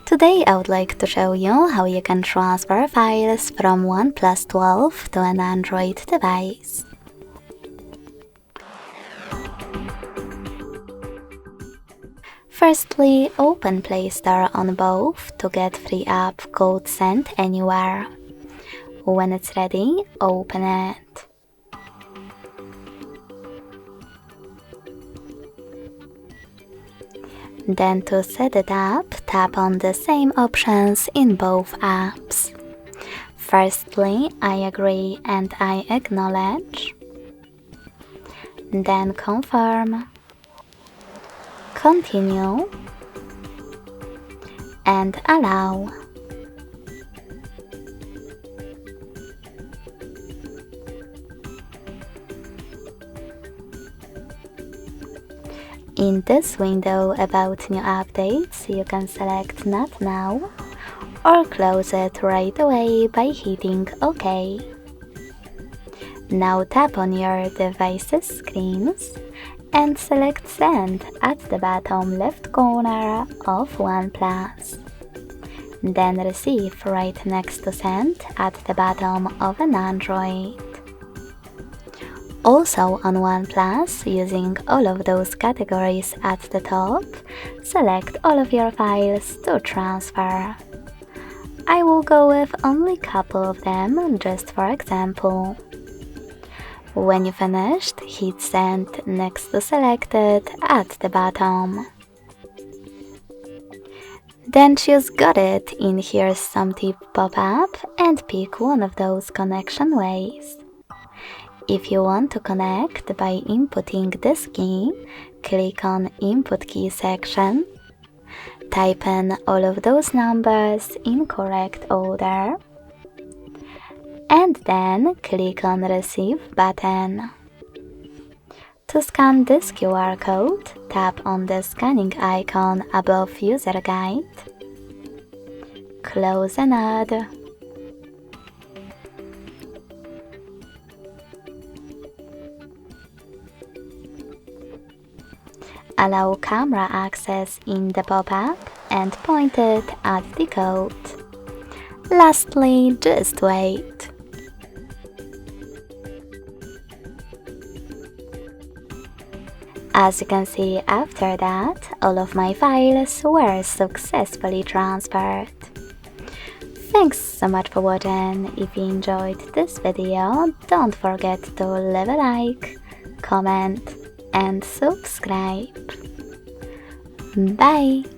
Today I would like to show you how you can transfer files from OnePlus 12 to an Android device. Firstly, open Play Store on both to get free app called Send Anywhere. When it's ready, open it. Then to set it up, tap on the same options in both apps. Firstly, I agree and I acknowledge. Then confirm, continue, and allow. In this window about new updates, you can select Not Now or close it right away by hitting OK. Now tap on your device's screens and select Send at the bottom left corner of OnePlus. Then Receive right next to Send at the bottom of an Android. Also on OnePlus, using all of those categories at the top, select all of your files to transfer. I will go with only a couple of them, just for example. When you finished, hit Send next to Selected at the bottom. Then choose Got It in Here's Some Tip pop-up and pick one of those connection ways. If you want to connect by inputting this key, click on Input Key section, type in all of those numbers in correct order, and then click on Receive button. To scan this QR code, tap on the scanning icon above User Guide, close and add. Allow camera access in the pop-up and point it at the code. Lastly, just wait. As you can see, after that, all of my files were successfully transferred. Thanks so much for watching. If you enjoyed this video, don't forget to leave a like, comment, and subscribe. Bye!